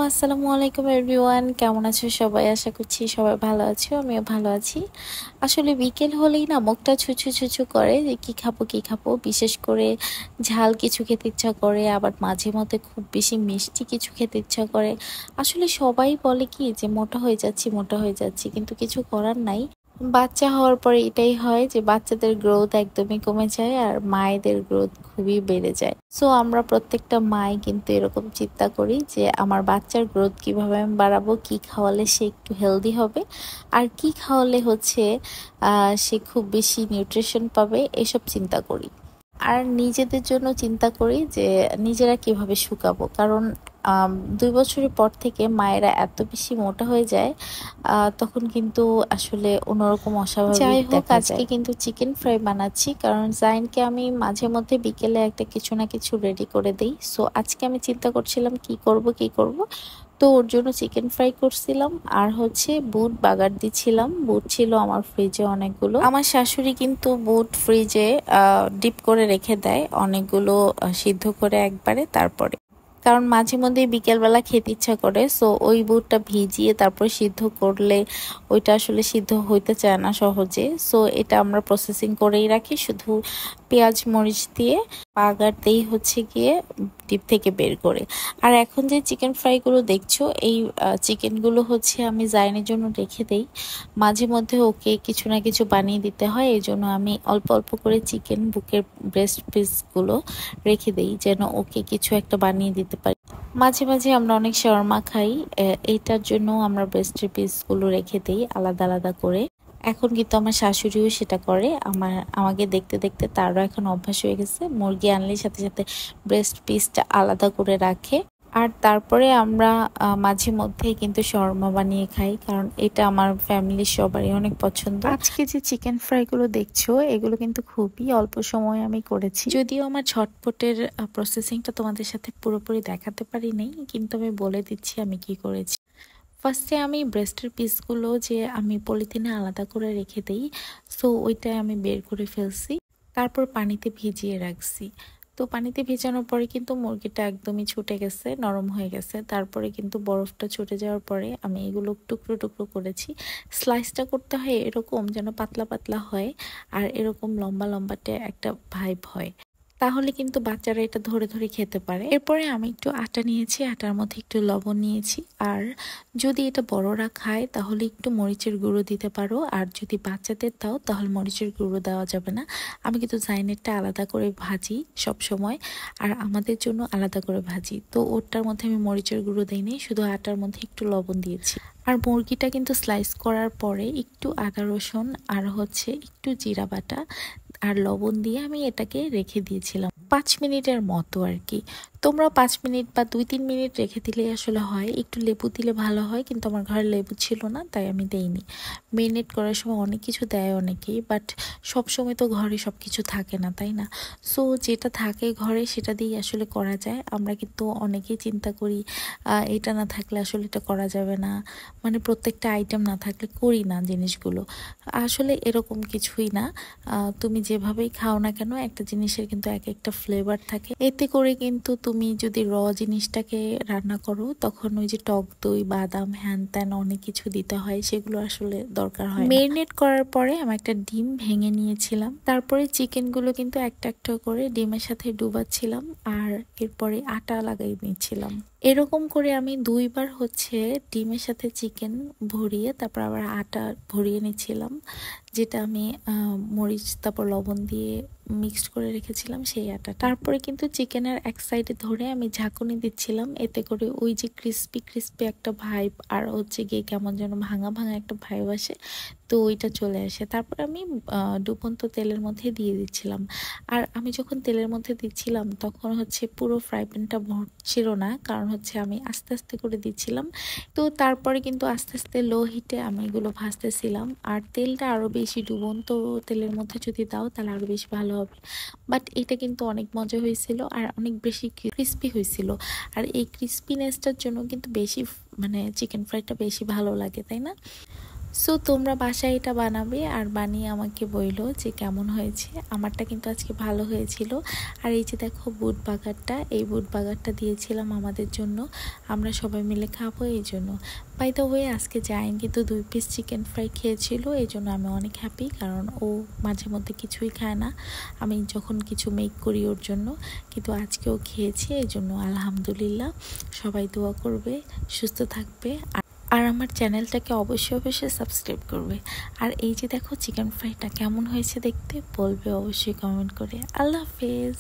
আসসালামু আলাইকুম এভরিওয়ান, কেমন আছো সবাই? আশা করছি সবাই ভালো আছো, আমিও ভালো আছি। আসলে বিকেল হলেই না মুখটা ছুঁচু ছুঁচু করে যে কি খাবো কি খাবো। বিশেষ করে ঝাল কিছু খেতে ইচ্ছা করে, আবার মাঝে মধ্যে খুব বেশি মিষ্টি কিছু খেতে ইচ্ছা করে। আসলে সবাই বলে কি যে মোটা হয়ে যাচ্ছি মোটা হয়ে যাচ্ছি, কিন্তু কিছু করার নাই। বাচ্চা হওয়ার পরে এটাই হয় যে বাচ্চাদের গ্রোথ একদমই কমে যায় আর মায়েদের গ্রোথ খুবই বেড়ে যায়। সো আমরা প্রত্যেকটা মাই কিন্তু এরকম চিন্তা করি যে আমার বাচ্চার গ্রোথ কিভাবে আমি বাড়াবো, কি খাওয়ালে সে একটু হেলদি হবে, আর কি খাওয়ালে হচ্ছে সে খুব বেশি নিউট্রিশন পাবে, এসব চিন্তা করি। আর নিজেদের জন্য চিন্তা করি যে নিজেরা কিভাবে শুকাবো, কারণ 2 বছরের পর থেকে মায়েরা এত বেশি মোটা হয়ে যায়, তখন কিন্তু আসলে অন্যরকম অস্বাভাবিক দেখা যায়। আজকে কিন্তু চিকেন ফ্রাই বানাচ্ছি, কারণ জাইনকে আমি মাঝে মধ্যে বিকেলে একটা কিছু না কিছু রেডি করে দিই। সো আজকে আমি চিন্তা করছিলাম কি করব। তো ওর জন্য চিকেন ফ্রাই করছিলাম, আর হচ্ছে বুট বাগার দিচ্ছিলাম। বুট ছিল আমার ফ্রিজে অনেকগুলো। আমার শাশুড়ি কিন্তু বুট ফ্রিজে ডিপ করে রেখে দেয় অনেকগুলো, সিদ্ধ করে একবারে, তারপরে কারণ মাঝে মধ্যে বিকেলবেলা খেতে ইচ্ছা করে। সো ওই বুটটা ভিজিয়ে তারপর সিদ্ধ করলে ওইটা আসলে সিদ্ধ হইতে চায় না সহজে। সো এটা আমরা প্রসেসিং করেই রাখি, শুধু পেঁয়াজ মরিচ দিয়ে বাগারতেই হচ্ছে গিয়ে ডিপ থেকে বের করে। আর এখন যে চিকেন ফ্রাইগুলো দেখছো, এই চিকেনগুলো হচ্ছে আমি জাইনের জন্য রেখে দেই। মাঝে মধ্যে ওকে কিছু না কিছু বানিয়ে দিতে হয়, এই জন্য আমি অল্প অল্প করে চিকেন বুকের ব্রেস্ট পিসগুলো রেখে দেই, যেন ওকে কিছু একটা বানিয়ে দিতে পারি। মাঝে মাঝে আমরা অনেক শাওয়ারমা খাই, এইটার জন্য আমরা ব্রেস্টের পিসগুলো রেখে দেই আলাদা আলাদা করে। এখন কিন্তু আমার শাশুড়িও সেটা করে, আমাকে দেখতে দেখতে তারও এখন অভ্যাস হয়ে গেছে। মুরগি আনলে সাথে সাথে ব্রেস্ট পিসটা আলাদা করে রাখে। আর তারপরে আমরা মাঝে মধ্যে কিন্তু শর্মা বানিয়ে খাই, কারণ এটা আমার ফ্যামিলির সবারই অনেক পছন্দ। আজকে যে চিকেন ফ্রাই গুলো দেখছো, এগুলো কিন্তু খুবই অল্প সময় আমি করেছি। যদিও আমার ঝটপটের প্রসেসিংটা তোমাদের সাথে পুরোপুরি দেখাতে পারি নাই, কিন্তু আমি বলে দিচ্ছি আমি কি করেছি। ফার্স্টে আমি ব্রেস্টের পিসগুলো যে আমি পলিথিনে আলাদা করে রেখে দিই, সো ওইটাই আমি বের করে ফেলছি। তারপর পানিতে ভিজিয়ে রাখছি। তো পানিতে ভেজানোর পরে কিন্তু মুরগিটা একদমই ছুটে গেছে, নরম হয়ে গেছে। তারপরে কিন্তু বরফটা ছুটে যাওয়ার পরে আমি এগুলো টুকরো টুকরো করেছি। স্লাইসটা করতে হয় এরকম যেন পাতলা পাতলা হয়, আর এরকম লম্বা লম্বাটে একটা ভাইব হয়, তাহলে কিন্তু বাচ্চারা এটা ধরে ধরে খেতে পারে। এরপরে আমি একটু আটা নিয়েছি, আটার মধ্যে একটু লবণ নিয়েছি। আর যদি এটা বড়রা খায় তাহলে একটু মরিচের গুঁড়ো দিতে পারো, আর যদি বাচ্চাদের দাও তাহলে মরিচের গুঁড়ো দেওয়া যাবে না। আমি কিন্তু জাইনেরটা আলাদা করে ভাজি সব সময়, আর আমাদের জন্য আলাদা করে ভাজি। তো ওটার মধ্যে আমি মরিচের গুঁড়ো দিইনি, শুধু আটার মধ্যে একটু লবণ দিয়েছি। আর মুরগিটা কিন্তু স্লাইস করার পরে একটু আদা রসুন আর হচ্ছে একটু জিরা বাটা আর লবণ দিয়ে আমি এটাকে রেখে দিয়েছিলাম 5 মিনিটের মতো আর কি। তোমরা 5 মিনিট বা 2-3 মিনিট রেখে দিলে আসলে হয়, একটু লেবু দিলে ভালো হয়, কিন্তু আমার ঘরে লেবু ছিল না তাই আমি দেইনি। মেরিনেট করার সময় অনেক কিছু দেয় অনেকেই, বাট সব সময় তো ঘরে সব কিছু থাকে না, তাই না? সো যেটা থাকে ঘরে সেটা দিয়ে আসলে করা যায়। আমরা কিন্তু অনেকেই চিন্তা করি এটা না থাকলে আসলে এটা করা যাবে না, মানে প্রত্যেকটা আইটেম না থাকলে করি না জিনিসগুলো। আসলে এরকম কিছুই না। তুমি যেভাবেই খাও না কেন, একটা জিনিসের কিন্তু এক একটা ফ্লেভার থাকে। এতে করে কিন্তু তুমি যদি জিনিসটাকে রান্না করো, তখন ওই যে টক দই বাদাম হ্যান ত্যান অনেক কিছু দিতে হয়, সেগুলো আসলে দরকার হয়। মেরিনেট করার পরে আমি একটা ডিম ভেঙে নিয়েছিলাম, তারপরে চিকেন গুলো কিন্তু একটা একটা করে ডিমের সাথে ডুবাচ্ছিলাম, আর এরপরে আটা লাগাই নিচ্ছিলাম। এরকম করে আমি 2বার হচ্ছে ডিমের সাথে চিকেন ভরিয়ে তারপর আবার আটা ভরিয়ে নিচ্ছিলাম, যেটা আমি মরিচ তারপর লবণ দিয়ে মিক্সড করে রেখেছিলাম সেই আটা। তারপরে কিন্তু চিকেনের এক সাইডে ধরে আমি ঝাঁকুনি দিচ্ছিলাম, এতে করে ওই যে ক্রিস্পি ক্রিস্পি একটা ভাইব আর হচ্ছে গিয়ে কেমন যেন ভাঙা ভাঙা একটা ভাইব আসে, তো ওইটা চলে আসে। তারপর আমি ডুবন্ত তেলের মধ্যে দিয়ে দিচ্ছিলাম। আর আমি যখন তেলের মধ্যে দিচ্ছিলাম তখন হচ্ছে পুরো ফ্রাই প্যানটা ভরছিল না, কারণ হচ্ছে আমি আস্তে আস্তে করে দিচ্ছিলাম। তো তারপরে কিন্তু আস্তে আস্তে লো হিটে আমি এগুলো ভাজতেছিলাম। আর তেলটা আরো বেশি ডুবন্ত তেলের মধ্যে যদি দাও তাহলে আরো বেশি ভালো হবে। বাট এটা কিন্তু অনেক মজা হয়েছিল আর অনেক বেশি ক্রিস্পি হয়েছিল। আর এই ক্রিস্পিনেসটার জন্য কিন্তু বেশি মানে চিকেন ফ্রাইটা বেশি ভালো লাগে, তাই না? সো তোমরা বাসায় এটা বানাবে আর বানিয়ে আমাকে বইলো যে কেমন হয়েছে। আমারটা কিন্তু আজকে ভালো হয়েছিল। আর এই যে দেখো বুট বাগারটা, এই বুট বাগারটা দিয়েছিলাম আমাদের জন্য, আমরা সবাই মিলে খাবো এই জন্য। বাই দ্য ওয়ে আজকে জায়ান কিন্তু 2 পিস চিকেন ফ্রাই খেয়েছিল, এই জন্য আমি অনেক হ্যাপি, কারণ ও মাঝে মধ্যে কিছুই খায় না আমি যখন কিছু মেক করি ওর জন্য, কিন্তু আজকেও খেয়েছে, এই জন্য আলহামদুলিল্লাহ। সবাই দোয়া করবে, সুস্থ থাকবে, আর আমার চ্যানেলটাকে অবশ্যই সাবস্ক্রাইব করবে। আর এই যে দেখো চিকেন ফ্রাইটা কেমন হয়েছে দেখতে বলবে অবশ্যই কমেন্ট করে। আল্লাহ হাফেজ।